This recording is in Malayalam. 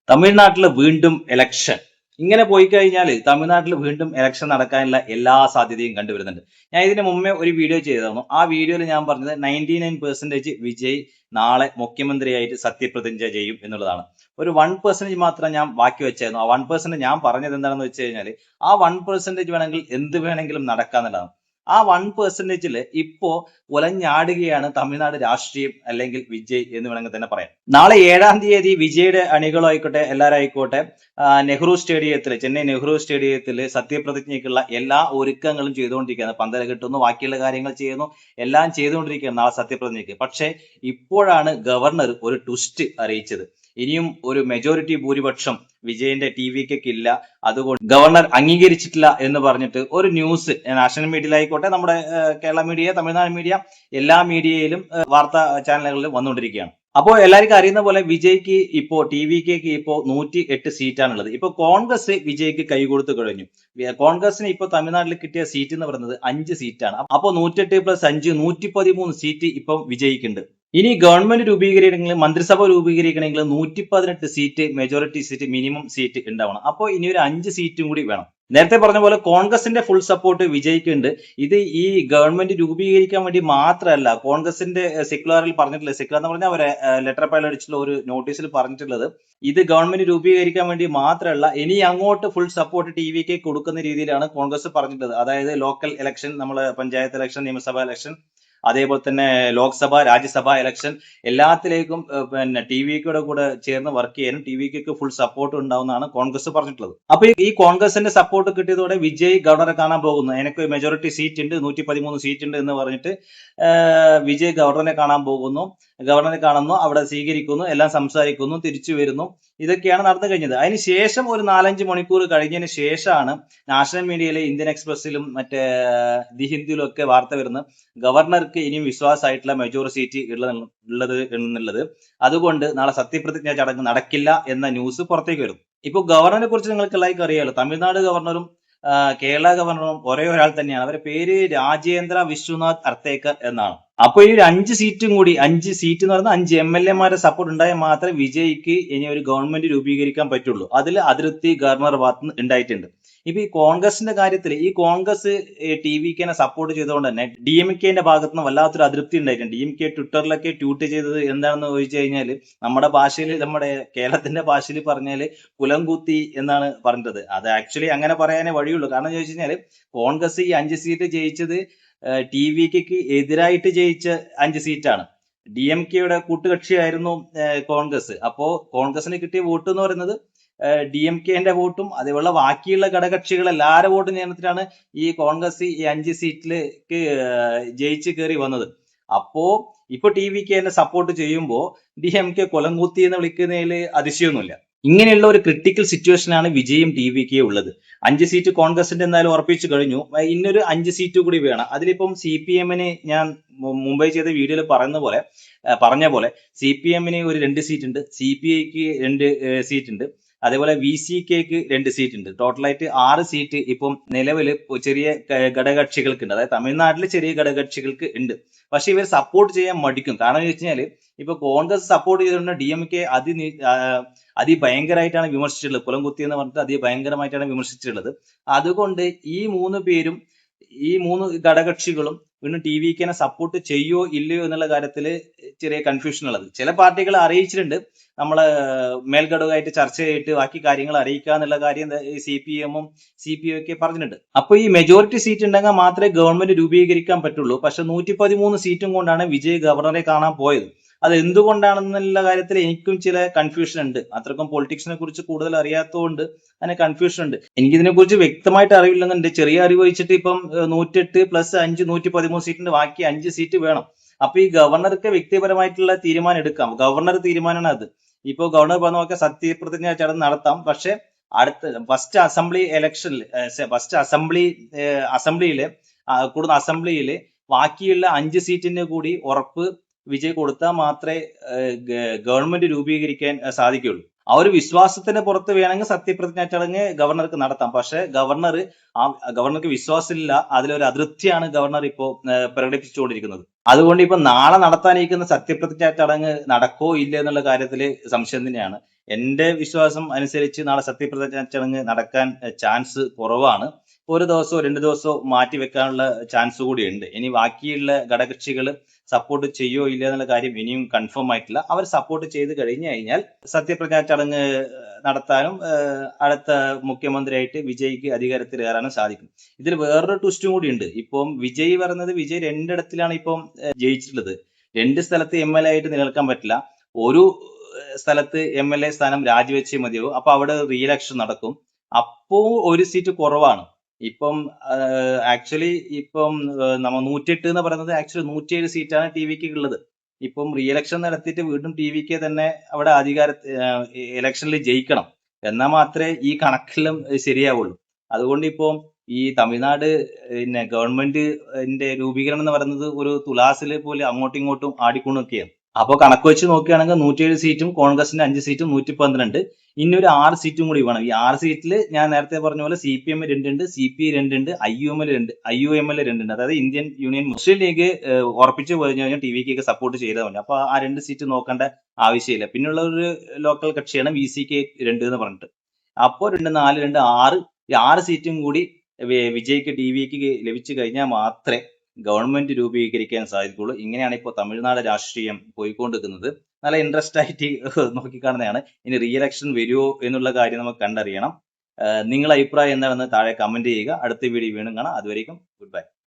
തമിഴ്നാട്ടിൽ വീണ്ടും ഇലക്ഷൻ. ഇങ്ങനെ പോയി കഴിഞ്ഞാൽ തമിഴ്നാട്ടിൽ വീണ്ടും ഇലക്ഷൻ നടക്കാനുള്ള എല്ലാ സാധ്യതയും കണ്ടുവരുന്നുണ്ട്. ഞാൻ ഇതിന് മുമ്പേ ഒരു വീഡിയോ ചെയ്തിരുന്നു. ആ വീഡിയോയിൽ ഞാൻ പറഞ്ഞത് 99% വിജയ് നാളെ മുഖ്യമന്ത്രിയായിട്ട് സത്യപ്രതിജ്ഞ ചെയ്യും എന്നുള്ളതാണ്. ഒരു 1% മാത്രം ഞാൻ ബാക്കി വെച്ചായിരുന്നു. ആ 1% ഞാൻ പറഞ്ഞത് എന്താണെന്ന് വെച്ച് കഴിഞ്ഞാൽ ആ 1% വേണമെങ്കിൽ എന്ത് വേണമെങ്കിലും നടക്കാന്നുള്ളതാണ്. ആ 1%ല് ഇപ്പോ ഉലഞ്ഞാടുകയാണ് തമിഴ്നാട് രാഷ്ട്രീയം, അല്ലെങ്കിൽ വിജയ് എന്ന് വേണമെങ്കിൽ തന്നെ പറയാം. നാളെ 7-ാം തീയതി വിജയുടെ അണികളായിക്കോട്ടെ എല്ലാവരും ആയിക്കോട്ടെ നെഹ്റു സ്റ്റേഡിയത്തിൽ, ചെന്നൈ നെഹ്റു സ്റ്റേഡിയത്തിൽ സത്യപ്രതിജ്ഞയ്ക്കുള്ള എല്ലാ ഒരുക്കങ്ങളും ചെയ്തുകൊണ്ടിരിക്കുകയാണ്. പന്തൽ കെട്ടുന്നു, ബാക്കിയുള്ള കാര്യങ്ങൾ ചെയ്യുന്നു, എല്ലാം ചെയ്തുകൊണ്ടിരിക്കുകയാണ് നാളെ സത്യപ്രതിജ്ഞയ്ക്ക്. പക്ഷേ ഇപ്പോഴാണ് ഗവർണർ ഒരു ട്വിസ്റ്റ് അറിയിച്ചത്. ഇനിയും ഒരു മെജോറിറ്റി ഭൂരിപക്ഷം വിജയന്റെ ടിവിക്ക് ഇല്ല, അതുകൊണ്ട് ഗവർണർ അംഗീകരിച്ചിട്ടില്ല എന്ന് പറഞ്ഞിട്ട് ഒരു ന്യൂസ് നാഷണൽ മീഡിയയിലായിക്കോട്ടെ, നമ്മുടെ കേരള മീഡിയ, തമിഴ്നാട് മീഡിയ, എല്ലാ മീഡിയയിലും വാർത്താ ചാനലുകളിൽ വന്നുകൊണ്ടിരിക്കുകയാണ്. അപ്പോൾ എല്ലാവർക്കും അറിയുന്ന പോലെ വിജയ്ക്ക് ഇപ്പോ ടിവിക്ക് ഇപ്പോ 108 സീറ്റാണുള്ളത്. ഇപ്പൊ കോൺഗ്രസ് വിജയ്ക്ക് കൈ കൊടുത്തു കഴിഞ്ഞു. കോൺഗ്രസിന് ഇപ്പൊ തമിഴ്നാട്ടിൽ കിട്ടിയ സീറ്റ് എന്ന് പറയുന്നത് 5 സീറ്റാണ്. അപ്പോൾ 108 + 5 113 സീറ്റ് ഇപ്പം വിജയിക്കുന്നുണ്ട്. ഇനി ഗവൺമെന്റ് രൂപീകരിക്കണമെങ്കിൽ, മന്ത്രിസഭ രൂപീകരിക്കണമെങ്കിൽ 118 seat majority seat minimum seat ഉണ്ടാവണം. അപ്പോൾ ഇനി ഒരു 5 സീറ്റും കൂടി വേണം. നേരത്തെ പറഞ്ഞ പോലെ കോൺഗ്രസിന്റെ ഫുൾ സപ്പോർട്ട് വിജയിക്കുന്നുണ്ട്. ഇത് ഈ ഗവൺമെന്റ് രൂപീകരിക്കാൻ വേണ്ടി മാത്രമല്ല. കോൺഗ്രസിന്റെ സെക്യുലറിൽ പറഞ്ഞിട്ടുള്ളത്, സെക്യുലർ എന്ന് പറഞ്ഞാൽ അവരെ ലെറ്റർ പാഡ് അടിച്ചിട്ടുള്ള ഒരു നോട്ടീസിൽ പറഞ്ഞിട്ടുള്ളത്, ഇത് ഗവൺമെന്റ് രൂപീകരിക്കാൻ വേണ്ടി മാത്രമല്ല, ഇനി അങ്ങോട്ട് ഫുൾ സപ്പോർട്ട് ടിവിക്ക് കൊടുക്കുന്ന രീതിയിലാണ് കോൺഗ്രസ് പറഞ്ഞിട്ടുള്ളത്. അതായത് ലോക്കൽ ഇലക്ഷൻ, നമ്മളെ പഞ്ചായത്ത് ഇലക്ഷൻ, നിയമസഭാ ഇലക്ഷൻ, അതേപോലെ തന്നെ ലോക്സഭ, രാജ്യസഭ ഇലക്ഷൻ, എല്ലാത്തിലേക്കും പിന്നെ ടിവിയുടെ കൂടെ ചേർന്ന് വർക്ക് ചെയ്യാനും ടിവിക്ക് ഫുൾ സപ്പോർട്ട് ഉണ്ടാവുന്നതാണ് കോൺഗ്രസ് പറഞ്ഞിട്ടുള്ളത്. അപ്പൊ ഈ കോൺഗ്രസിന്റെ സപ്പോർട്ട് കിട്ടിയതോടെ വിജയ് ഗവർണറെ കാണാൻ പോകുന്നു. എനിക്ക് മെജോറിറ്റി സീറ്റ് ഉണ്ട്, 113 സീറ്റ് ഉണ്ട് എന്ന് പറഞ്ഞിട്ട് വിജയ് ഗവർണറെ കാണാൻ പോകുന്നു. ഗവർണറെ കാണുന്നു, അവിടെ സ്വീകരിക്കുന്നു, എല്ലാം സംസാരിക്കുന്നു, തിരിച്ചു വരുന്നു. ഇതൊക്കെയാണ് നടന്നു കഴിഞ്ഞത്. അതിന് ശേഷം ഒരു 4-5 മണിക്കൂർ കഴിഞ്ഞതിന് ശേഷമാണ് നാഷണൽ മീഡിയയിലെ ഇന്ത്യൻ എക്സ്പ്രസിലും മറ്റേ ദി ഹിന്ദുവിലും ഒക്കെ വാർത്ത വരുന്നത്, ഗവർണർക്ക് ഇനിയും വിശ്വാസമായിട്ടുള്ള മെജോറിറ്റി സീറ്റ് ഉള്ളത് എന്നുള്ളത്. അതുകൊണ്ട് നാളെ സത്യപ്രതിജ്ഞ ചടങ്ങ് നടക്കില്ല എന്ന ന്യൂസ് പുറത്തേക്ക് വരും. ഇപ്പൊ ഗവർണറെ കുറിച്ച് നിങ്ങൾക്ക് എല്ലാവർക്കും അറിയാലോ. തമിഴ്നാട് ഗവർണറും കേരള ഗവർണറും ഒരേ ഒരാൾ തന്നെയാണ്. അവരുടെ പേര് രാജേന്ദ്ര വിശ്വനാഥ് അർത്തേക്കർ എന്നാണ്. അപ്പൊ ഈ ഒരു 5 സീറ്റും കൂടി, 5 സീറ്റ് എന്ന് പറഞ്ഞാൽ 5 MLA സപ്പോർട്ട് ഉണ്ടായാൽ മാത്രമേ വിജയ്ക്ക് ഇനി ഒരു ഗവൺമെന്റ് രൂപീകരിക്കാൻ പറ്റുള്ളൂ. അതിൽ അതിർത്തി ഗവർണർ ഭാഗത്ത് ഉണ്ടായിട്ടുണ്ട്. ഇപ്പൊ ഈ കോൺഗ്രസിന്റെ കാര്യത്തിൽ, ഈ കോൺഗ്രസ് ടിവിക്ക് സപ്പോർട്ട് ചെയ്തുകൊണ്ട് തന്നെ DMKന്റെ ഭാഗത്ത് നിന്ന് വല്ലാത്തൊരു അതൃപ്തി ഉണ്ടായിട്ടുണ്ട്. DMK ട്വിറ്ററിലൊക്കെ ട്വീറ്റ് ചെയ്തത് എന്താണെന്ന് ചോദിച്ചു കഴിഞ്ഞാൽ, നമ്മുടെ ഭാഷയിൽ, നമ്മുടെ കേരളത്തിന്റെ ഭാഷയിൽ പറഞ്ഞാൽ കുലംകുത്തി എന്നാണ് പറഞ്ഞത്. അത് ആക്ച്വലി അങ്ങനെ പറയാനേ വഴിയുള്ളൂ. കാരണം ചോദിച്ചു കഴിഞ്ഞാൽ കോൺഗ്രസ് ഈ 5 സീറ്റ് ജയിച്ചത് ടിവിക്ക് എതിരായിട്ട് ജയിച്ച 5 സീറ്റാണ്. DMKയുടെ കൂട്ടുകക്ഷിയായിരുന്നു കോൺഗ്രസ്. അപ്പോ കോൺഗ്രസിന് കിട്ടിയ വോട്ട് എന്ന് പറയുന്നത് DMKന്റെ വോട്ടും അതേപോലെ ബാക്കിയുള്ള ഘടകകക്ഷികൾ എല്ലാവരുടെ വോട്ടും ചേർന്നിട്ടാണ് ഈ കോൺഗ്രസ് ഈ 5 സീറ്റിലേക്ക് ജയിച്ച് കയറി വന്നത്. അപ്പോ ഇപ്പൊ ടിവിക്ക് തന്നെ സപ്പോർട്ട് ചെയ്യുമ്പോൾ DMK കൊലംകുത്തി എന്ന് വിളിക്കുന്നതിൽ അതിശയമൊന്നുമില്ല. ഇങ്ങനെയുള്ള ഒരു ക്രിട്ടിക്കൽ സിറ്റുവേഷനാണ് വിജയും ടിവിക്ക് ഉള്ളത്. 5 സീറ്റ് കോൺഗ്രസിന്റെ എന്തായാലും ഉറപ്പിച്ചു കഴിഞ്ഞു. ഇന്നൊരു 5 സീറ്റ് കൂടി വേണം. അതിലിപ്പം CPM-ന് ഞാൻ മുംബൈ ചെയ്ത വീഡിയോയിൽ പറഞ്ഞ പോലെ CPM-ന് ഒരു 2 സീറ്റ് ഉണ്ട്, CPI-ക്ക് 2 സീറ്റ് ഉണ്ട്, അതേപോലെ VCKക്ക് 2 സീറ്റ് ഉണ്ട്. ടോട്ടലായിട്ട് 6 സീറ്റ് ഇപ്പം നിലവിൽ ചെറിയ ഘടകകക്ഷികൾക്ക് ഉണ്ട്. അതായത് തമിഴ്നാട്ടിൽ ചെറിയ ഘടകകക്ഷികൾക്ക് ഉണ്ട്. പക്ഷെ ഇവർ സപ്പോർട്ട് ചെയ്യാൻ മടിക്കും. കാരണം എന്ന് വെച്ച് കഴിഞ്ഞാൽ ഇപ്പൊ കോൺഗ്രസ് സപ്പോർട്ട് ചെയ്തുകൊണ്ട് DMK അതിഭയങ്കരമായിട്ടാണ് വിമർശിച്ചിട്ടുള്ളത്. കുലംകുത്തി എന്ന് പറഞ്ഞിട്ട് അതിഭയങ്കരമായിട്ടാണ് വിമർശിച്ചിട്ടുള്ളത്. അതുകൊണ്ട് ഈ 3 പേരും, ഈ 3 ഘടകകക്ഷികളും വീണ്ടും ടിവിക്ക് സപ്പോർട്ട് ചെയ്യോ ഇല്ലയോ എന്നുള്ള കാര്യത്തിൽ ചെറിയ കൺഫ്യൂഷൻ ഉള്ളത്. ചില പാർട്ടികൾ അറിയിച്ചിട്ടുണ്ട്, നമ്മള് മേൽഘടകമായിട്ട് ചർച്ച ചെയ്തിട്ട് ബാക്കി കാര്യങ്ങൾ അറിയിക്കുക എന്നുള്ള കാര്യം CPM-ഉം CPI ഒക്കെ പറഞ്ഞിട്ടുണ്ട്. അപ്പൊ ഈ മെജോറിറ്റി സീറ്റ് ഉണ്ടെങ്കിൽ മാത്രമേ ഗവൺമെന്റ് രൂപീകരിക്കാൻ പറ്റുള്ളൂ. പക്ഷെ 113 സീറ്റും കൊണ്ടാണ് വിജയ് ഗവർണറെ കാണാൻ പോയത്. അത് എന്തുകൊണ്ടാണെന്നുള്ള കാര്യത്തിൽ എനിക്കും ചില കൺഫ്യൂഷൻ ഉണ്ട്. അത്രക്കും പൊളിറ്റിക്സിനെ കുറിച്ച് കൂടുതൽ അറിയാത്തതുകൊണ്ട് അതിന് കൺഫ്യൂഷൻ ഉണ്ട്. എനിക്കിതിനെ കുറിച്ച് വ്യക്തമായിട്ട് അറിവില്ലെന്നുണ്ട്. ചെറിയ അറിവ് വെച്ചിട്ട് ഇപ്പം 108 + 5 113 സീറ്റിന്റെ ബാക്കി 5 സീറ്റ് വേണം. അപ്പൊ ഈ ഗവർണർക്ക് വ്യക്തിപരമായിട്ടുള്ള തീരുമാനം എടുക്കാം. ഗവർണർ തീരുമാനമാണ് അത്. ഇപ്പൊ ഗവർണർ പറഞ്ഞ നോക്കിയാൽ സത്യപ്രതിജ്ഞ ചടങ്ങ് നടത്താം. പക്ഷെ അടുത്ത ഫസ്റ്റ് അസംബ്ലിയില് ബാക്കിയുള്ള 5 സീറ്റിന്റെ കൂടി ഉറപ്പ് വിജയ് കൊടുത്താൽ മാത്രമേ ഗവൺമെന്റ് രൂപീകരിക്കാൻ സാധിക്കുകയുള്ളൂ. ആ ഒരു വിശ്വാസത്തിന്റെ പുറത്ത് വേണമെങ്കിൽ സത്യപ്രതിജ്ഞ ചടങ്ങ് ഗവർണർക്ക് നടത്താം. പക്ഷെ ഗവർണർക്ക് വിശ്വാസമില്ല, അതിലൊരു അതൃപ്തിയാണ് ഗവർണർ ഇപ്പോ പ്രകടിപ്പിച്ചുകൊണ്ടിരിക്കുന്നത്. അതുകൊണ്ട് ഇപ്പൊ നാളെ നടത്താനിരിക്കുന്ന സത്യപ്രതിജ്ഞാ ചടങ്ങ് നടക്കോ ഇല്ല എന്നുള്ള കാര്യത്തിൽ സംശയം തന്നെയാണ്. എന്റെ വിശ്വാസം അനുസരിച്ച് നാളെ സത്യപ്രതിജ്ഞാ ചടങ്ങ് നടക്കാൻ ചാൻസ് കുറവാണ്. ഒരു ദിവസമോ 2 ദിവസമോ മാറ്റി വെക്കാനുള്ള ചാൻസ് കൂടി ഉണ്ട്. ഇനി ബാക്കിയുള്ള ഘടകകക്ഷികൾ സപ്പോർട്ട് ചെയ്യോ ഇല്ല എന്നുള്ള കാര്യം ഇനിയും കൺഫേം ആയിട്ടില്ല. അവർ സപ്പോർട്ട് ചെയ്ത് കഴിഞ്ഞു കഴിഞ്ഞാൽ സത്യപ്രതിജ്ഞാ ചടങ്ങ് നടത്താനും അടുത്ത മുഖ്യമന്ത്രിയായിട്ട് വിജയ്ക്ക് അധികാരത്തിൽ കയറാനും സാധിക്കും. ഇതിൽ വേറൊരു ട്വിസ്റ്റും കൂടി ഉണ്ട്. ഇപ്പം വിജയ് പറയുന്നത് വിജയ് രണ്ടിടത്തിലാണ് ഇപ്പം ജയിച്ചിട്ടുള്ളത്. 2 സ്ഥലത്ത് MLA ആയിട്ട് നിലനിൽക്കാൻ പറ്റില്ല. ഒരു സ്ഥലത്ത് MLA സ്ഥാനം രാജിവെച്ചേ മതിയാവും. അപ്പൊ അവിടെ റീ ഇലക്ഷൻ നടക്കും. അപ്പോ ഒരു സീറ്റ് കുറവാണ്. ഇപ്പം ആക്ച്വലി ഇപ്പം നമ്മ 108 എന്ന് പറയുന്നത് ആക്ച്വലി 107 സീറ്റാണ് TVK ഉള്ളത്. ഇപ്പം റീ ഇലക്ഷൻ നടത്തിയിട്ട് വീണ്ടും TVK തന്നെ അവിടെ ഇലക്ഷനിൽ ജയിക്കണം. എന്നാൽ മാത്രമേ ഈ കണക്കെല്ലാം ശരിയാവുള്ളൂ. അതുകൊണ്ട് ഇപ്പം ഈ തമിഴ്നാട് പിന്നെ ഗവൺമെന്റിന്റെ രൂപീകരണം എന്ന് പറയുന്നത് ഒരു തുലാസിൽ പോലെ അങ്ങോട്ടും ഇങ്ങോട്ടും ആടിക്കൊണ്ടൊക്കെയാണ്. അപ്പൊ കണക്ക് വെച്ച് നോക്കുകയാണെങ്കിൽ 107 സീറ്റും കോൺഗ്രസിന്റെ 5 സീറ്റും 112. ഇനി ഒരു 6 സീറ്റും കൂടി വേണം. ഈ 6 സീറ്റിൽ ഞാൻ നേരത്തെ പറഞ്ഞ പോലെ CPM 2 ഉണ്ട്, CPI 2 ഉണ്ട്, IUML 2 ഉണ്ട്. അതായത് ഇന്ത്യൻ യൂണിയൻ മുസ്ലിം ലീഗ് ഉറപ്പിച്ചു പോയി കഴിഞ്ഞാൽ TVK സപ്പോർട്ട് ചെയ്താൽ മതി. അപ്പൊ ആ 2 സീറ്റ് നോക്കേണ്ട ആവശ്യമില്ല. പിന്നെയുള്ള ഒരു ലോക്കൽ കക്ഷിയാണ് VCK 2 എന്ന് പറഞ്ഞിട്ട്. അപ്പോ 2, 4, 2, 6 ഈ 6 സീറ്റും കൂടി വിജയ്ക്ക് TVK ലഭിച്ചു കഴിഞ്ഞാൽ മാത്രമേ ഗവൺമെന്റ് രൂപീകരിക്കാൻ സാധിക്കുള്ളൂ. ഇങ്ങനെയാണ് ഇപ്പോൾ തമിഴ്നാട് രാഷ്ട്രീയം പോയിക്കൊണ്ടിരിക്കുന്നത്. നല്ല ഇൻട്രസ്റ്റ് ആയിട്ട് നോക്കിക്കാണുന്നതാണ്. ഇനി റീ ഇലക്ഷൻ വരുമോ എന്നുള്ള കാര്യം നമുക്ക് കണ്ടറിയണം. നിങ്ങളുടെ അഭിപ്രായം എന്താണെന്ന് താഴെ കമന്റ് ചെയ്യുക. അടുത്ത വീഡിയോ വീണ്ടും കാണാം. അതുവരേക്കും ഗുഡ് ബൈ.